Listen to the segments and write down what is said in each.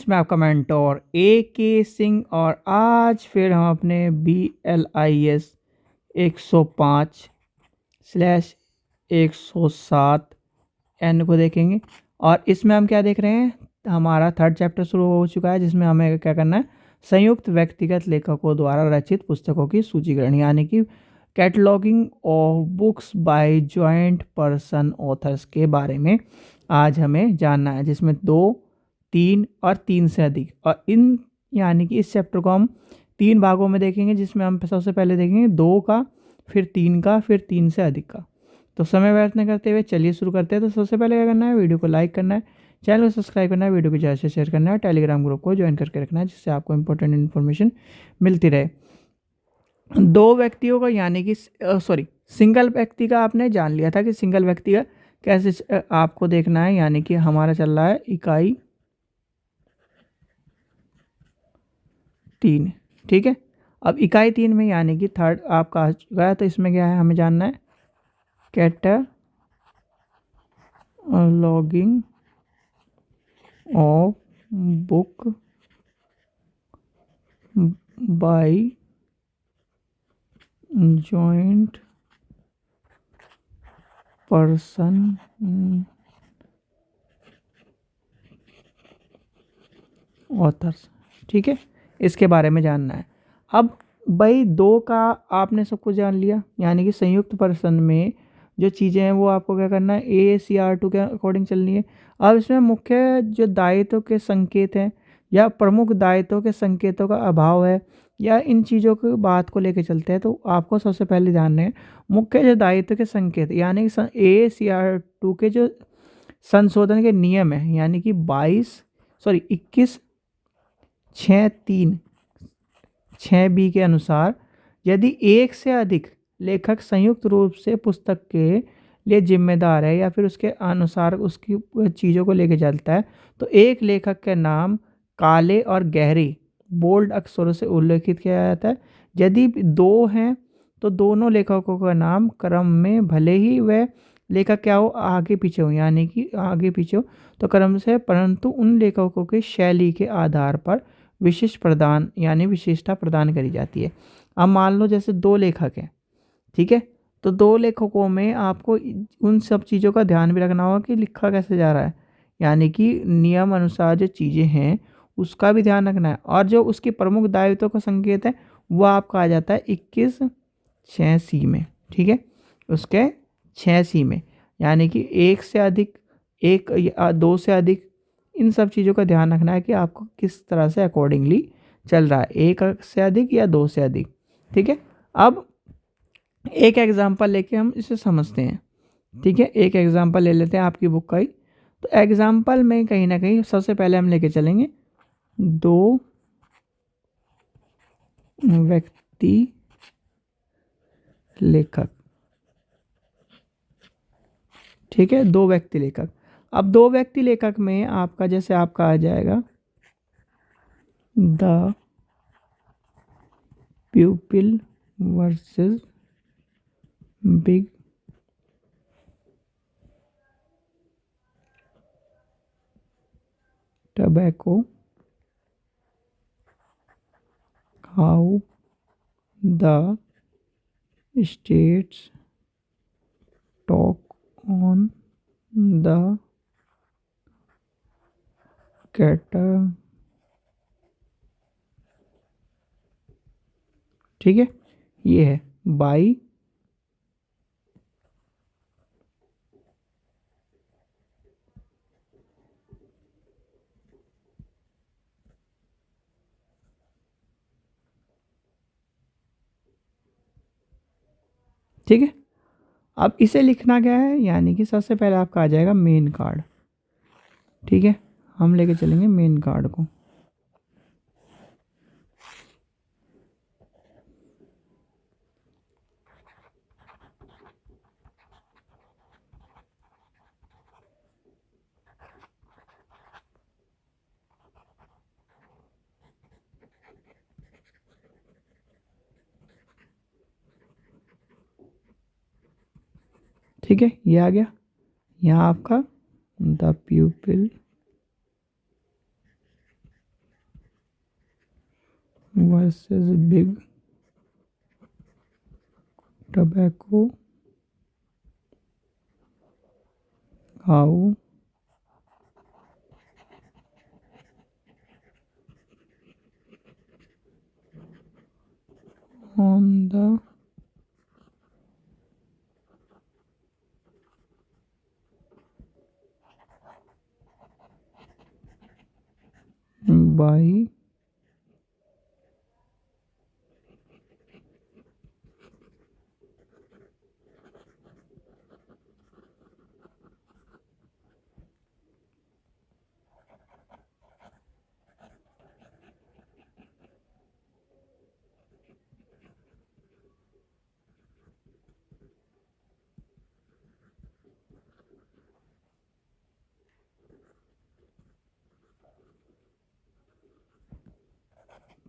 मैं आपका mentor AK Singh और आज फिर हम अपने BLIS 105/107 एन को देखेंगे। और इसमें हम क्या देख रहे हैं, हमारा थर्ड चैप्टर शुरू हो चुका है जिसमें हमें क्या करना है, संयुक्त व्यक्तिगत लेखकों द्वारा रचित पुस्तकों की सूचीकरण यानी कि cataloguing of books by joint person authors के बारे में आज हमें जानना है, जिसमें 2, 3 और 3 से अधिक। और इन यानी कि इस चैप्टर को हम 3 भागों में देखेंगे, जिसमें हम सबसे पहले देखेंगे 2 का, फिर 3 का, फिर 3 से अधिक का। तो समय व्यर्थ न करते हुए चलिए शुरू करते हैं। तो सबसे पहले क्या करना है, वीडियो को लाइक करना है, चैनल को सब्सक्राइब करना है, वीडियो को ज़्यादा से शेयर करना है, टेलीग्राम ग्रुप को ज्वाइन करके रखना है जिससे आपको इंपॉर्टेंट इन्फॉर्मेशन मिलती रहे। 2 व्यक्तियों का यानी कि सिंगल व्यक्ति का आपने जान लिया था कि सिंगल व्यक्ति का कैसे आपको देखना है, यानी कि हमारा चल रहा है इकाई 3। ठीक है, अब इकाई 3 में यानी कि थर्ड आपका आ चुका है, तो इसमें क्या है हमें जानना है, cataloguing of book by joint person authors. ठीक है, इसके बारे में जानना है। अब भाई 2 का आपने सब कुछ जान लिया, यानी कि संयुक्त पर्सन में जो चीज़ें हैं वो आपको क्या करना है, AACR2 के अकॉर्डिंग चलनी है। अब इसमें मुख्य जो दायित्व के संकेत हैं या प्रमुख दायित्व के संकेतों का अभाव है या इन चीज़ों की बात को लेकर चलते हैं, तो आपको सबसे पहले ध्यान है मुख्य जो दायित्व के संकेत यानी कि AACR2 के जो संशोधन के नियम है, यानी कि 21/6 के अनुसार यदि एक से अधिक लेखक संयुक्त रूप से पुस्तक के लिए जिम्मेदार है या फिर उसके अनुसार उसकी चीज़ों को लेके चलता है, तो एक लेखक के नाम काले और गहरे बोल्ड अक्षरों से उल्लेखित किया जाता है। यदि 2 हैं तो दोनों लेखकों का नाम क्रम में, भले ही वह लेखक क्या हो, आगे पीछे हो, यानी कि आगे पीछे हो तो क्रम से, परंतु उन लेखकों की शैली के आधार पर विशिष्ट प्रदान यानी विशेषता प्रदान करी जाती है। अब मान लो जैसे 2 लेखक हैं, ठीक है, तो 2 लेखकों में आपको उन सब चीज़ों का ध्यान भी रखना होगा कि लिखा कैसे जा रहा है, यानी कि नियम अनुसार जो चीज़ें हैं उसका भी ध्यान रखना है। और जो उसके प्रमुख दायित्वों का संकेत है वो आपका आ जाता है 21/6 में। ठीक है, उसके 6 में यानी कि एक से अधिक, एक या 2 से अधिक, इन सब चीज़ों का ध्यान रखना है कि आपको किस तरह से अकॉर्डिंगली चल रहा है, 1 से अधिक या 2 से अधिक। ठीक है, अब एक एग्जांपल लेके हम इसे समझते हैं। ठीक है, एक एग्जांपल ले लेते हैं आपकी बुक का ही। तो एग्जांपल में कहीं ना कहीं सबसे पहले हम लेके चलेंगे 2 व्यक्ति लेखक। ठीक है, 2 व्यक्ति लेखक। अब 2 व्यक्ति लेखक में आपका जैसे आपका आ जाएगा the pupil versus big tobacco, how the states talk on the cater. ठीक है, ये है बाई ठीक है, अब इसे लिखना क्या है, यानी कि सबसे पहले आपका आ जाएगा मेन कार्ड। ठीक है, हम लेके चलेंगे मेन कार्ड को। ठीक है, ये आ गया। यहाँ आपका the pupil versus big tobacco how on the by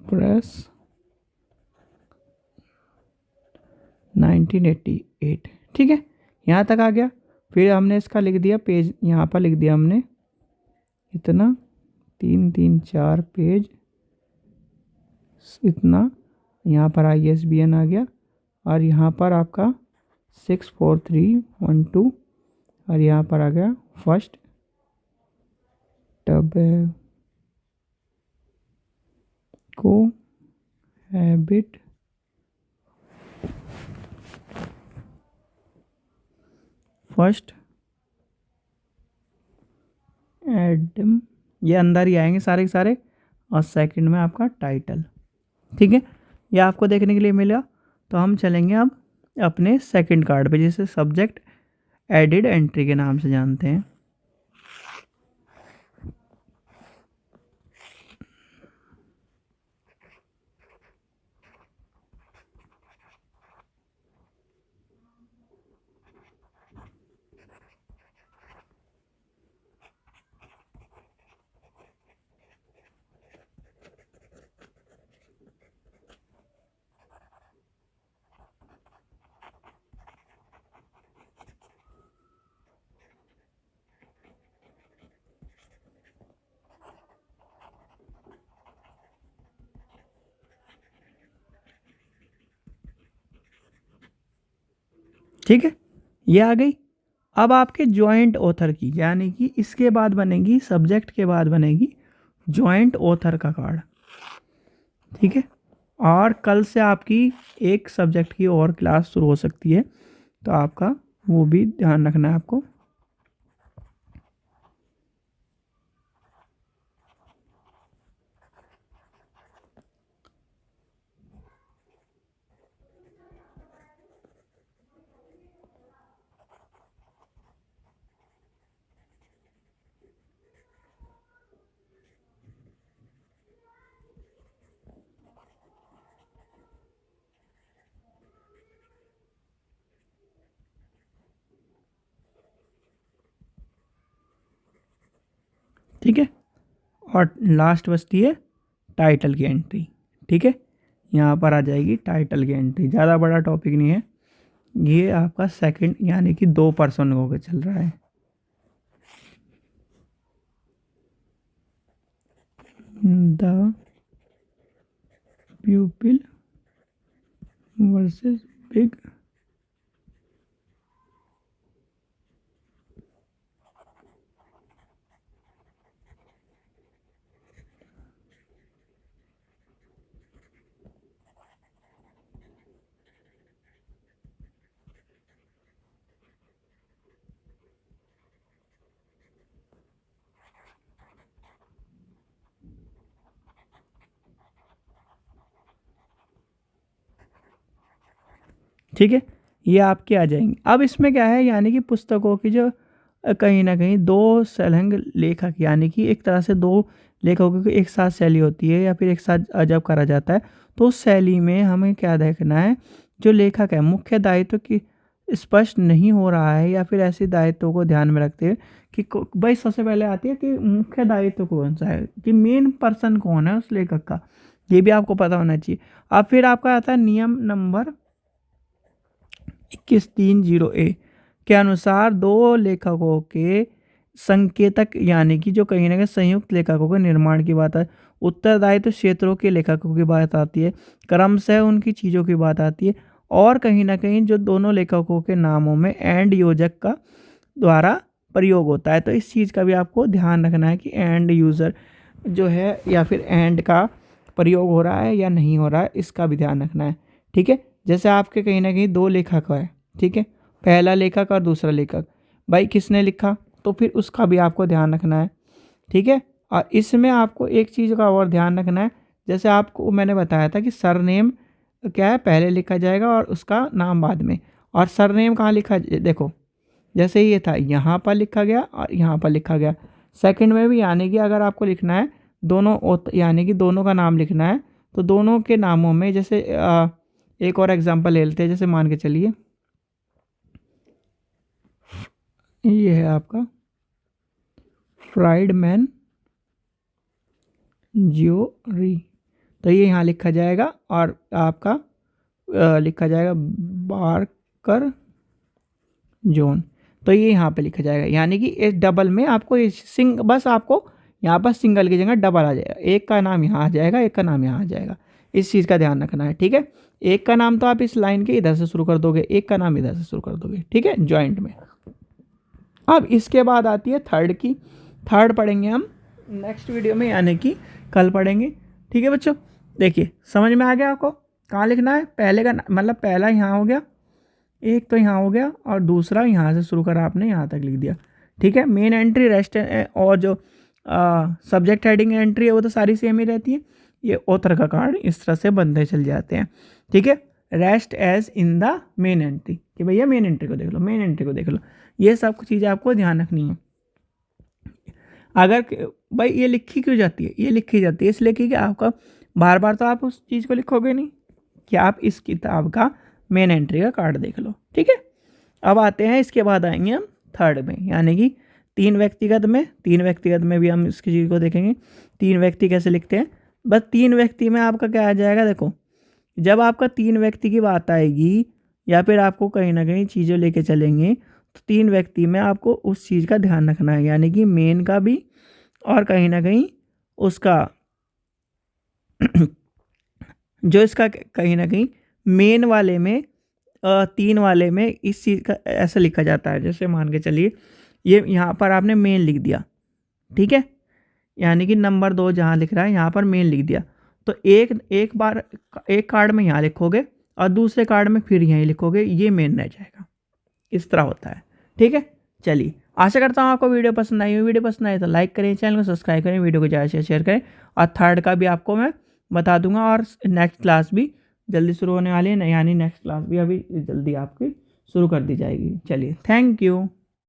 press 1988। ठीक है, यहाँ तक आ गया। फिर हमने इसका लिख दिया पेज, यहाँ पर लिख दिया हमने इतना 334 पेज, इतना। यहाँ पर ISBN आ गया और यहाँ पर आपका 64312 और यहाँ पर आ गया first tobacco habit first Adam, ये अंदर ही आएंगे सारे के सारे, और सेकंड में आपका टाइटल। ठीक है, ये आपको देखने के लिए मिला। तो हम चलेंगे अब अपने सेकंड कार्ड पे, जिसे सब्जेक्ट एडिड एंट्री के नाम से जानते हैं। ठीक है, ये आ गई। अब आपके जॉइंट ऑथर की, यानी कि इसके बाद बनेगी, सब्जेक्ट के बाद बनेगी जॉइंट ऑथर का कार्ड। ठीक है, और कल से आपकी एक सब्जेक्ट की और क्लास शुरू हो सकती है, तो आपका वो भी ध्यान रखना है आपको। ठीक है, और लास्ट बचती है टाइटल की एंट्री। ठीक है, यहाँ पर आ जाएगी टाइटल की एंट्री। ज़्यादा बड़ा टॉपिक नहीं है ये, आपका सेकंड यानी कि 2% होकर चल रहा है। द प्यूपिल वर्सेस बिग ठीक है, ये आपके आ जाएंगे। अब इसमें क्या है, यानी कि पुस्तकों की जो कहीं ना कहीं दो संलग्न लेखक, यानी कि एक तरह से दो लेखकों की एक साथ शैली होती है या फिर एक साथ जब करा जाता है, तो उस शैली में हमें क्या देखना है, जो लेखक है मुख्य दायित्व की स्पष्ट नहीं हो रहा है, या फिर ऐसे दायित्वों को ध्यान में रखते हुए कि भाई सबसे पहले आती है कि मुख्य दायित्व कौन सा है, कि मेन पर्सन कौन है उस लेखक का, ये भी आपको पता होना चाहिए। अब फिर आपका आता है नियम नंबर 2130A के अनुसार दो लेखकों के संकेतक, यानी कि जो कहीं ना कहीं संयुक्त लेखकों के निर्माण की बात है, उत्तरदायित्व क्षेत्रों के लेखकों की बात आती है, क्रमशः उनकी चीज़ों की बात आती है, और कहीं ना कहीं जो दोनों लेखकों के नामों में एंड योजक का द्वारा प्रयोग होता है। तो इस चीज़ का भी आपको ध्यान रखना है कि एंड यूज़र जो है या फिर एंड का प्रयोग हो रहा है या नहीं हो रहा है, इसका भी ध्यान रखना है। ठीक है, जैसे आपके कहीं ना कहीं दो लेखक है, ठीक है, पहला लेखक और दूसरा लेखक, भाई किसने लिखा, तो फिर उसका भी आपको ध्यान रखना है। ठीक है, और इसमें आपको एक चीज़ का और ध्यान रखना है, जैसे आपको मैंने बताया था कि सरनेम क्या है, पहले लिखा जाएगा और उसका नाम बाद में। और सरनेम कहाँ लिखा, देखो जैसे ये था यहाँ पर लिखा गया और यहाँ पर लिखा गया। सेकंड में भी यानी कि अगर आपको लिखना है दोनों, यानी कि दोनों का नाम लिखना है, तो दोनों के नामों में जैसे एक और एग्जांपल ले लेते हैं। जैसे मान के चलिए ये है आपका फ्राइडमैन ज्योरी, तो ये यहाँ लिखा जाएगा और आपका लिखा जाएगा बार्कर जोन, तो ये यहाँ पे लिखा जाएगा। यानी कि इस डबल में आपको बस आपको यहाँ पर सिंगल की जगह डबल आ जाएगा, एक का नाम यहाँ आ जाएगा, एक का नाम यहाँ आ जाएगा। इस चीज़ का ध्यान रखना है। ठीक है, एक का नाम तो आप इस लाइन के इधर से शुरू कर दोगे, एक का नाम इधर से शुरू कर दोगे। ठीक है, जॉइंट में। अब इसके बाद आती है थर्ड की। थर्ड पढ़ेंगे हम नेक्स्ट वीडियो में, यानी कि कल पढ़ेंगे। ठीक है बच्चों, देखिए समझ में आ गया आपको कहाँ लिखना है। पहले का मतलब पहला यहाँ हो गया, एक तो यहाँ हो गया, और दूसरा यहाँ से शुरू कर आपने यहाँ तक लिख दिया। ठीक है, मेन एंट्री रेस्ट और जो सब्जेक्ट हेडिंग एंट्री है वो तो सारी सेम ही रहती है। ये ऑथर का कार्ड इस तरह से बनते चल जाते हैं। ठीक है, rest as in the main entry, कि भैया मेन एंट्री को देख लो, मेन एंट्री को देख लो। ये सब चीज़ें आपको ध्यान रखनी है। अगर भाई ये लिखी क्यों जाती है, ये लिखी जाती है इसलिए कि आपका बार बार तो आप उस चीज़ को लिखोगे नहीं, कि आप इस किताब का मेन एंट्री का कार्ड देख लो। ठीक है, अब आते हैं, इसके बाद आएंगे हम थर्ड में, यानी कि तीन व्यक्तिगत में भी हम इसकी चीज़ को देखेंगे। तीन व्यक्ति कैसे लिखते हैं, बस तीन व्यक्ति में आपका क्या आ जाएगा, देखो जब आपका तीन व्यक्ति की बात आएगी या फिर आपको कहीं ना कहीं चीज़ें लेके चलेंगे, तो तीन व्यक्ति में आपको उस चीज़ का ध्यान रखना है, यानी कि मेन का भी और कहीं ना कहीं उसका जो इसका कहीं ना कहीं मेन वाले में तीन वाले में इस चीज़ का ऐसा लिखा जाता है। जैसे मान के चलिए ये यहाँ पर आपने मेन लिख दिया, ठीक है, यानी कि नंबर 2 जहाँ लिख रहा है यहाँ पर मेन लिख दिया, तो एक बार एक कार्ड में यहाँ लिखोगे और दूसरे कार्ड में फिर यहीं लिखोगे, ये मेन रह जाएगा। इस तरह होता है। ठीक है, चलिए आशा करता हूँ आपको वीडियो पसंद आई। वीडियो पसंद आई तो लाइक करें, चैनल को सब्सक्राइब करें, वीडियो को ज़्यादा से शेयर करें, और थर्ड का भी आपको मैं बता दूंगा, और नेक्स्ट क्लास भी जल्दी शुरू होने वाली है, यानी नेक्स्ट क्लास भी अभी जल्दी आपकी शुरू कर दी जाएगी। चलिए, थैंक यू।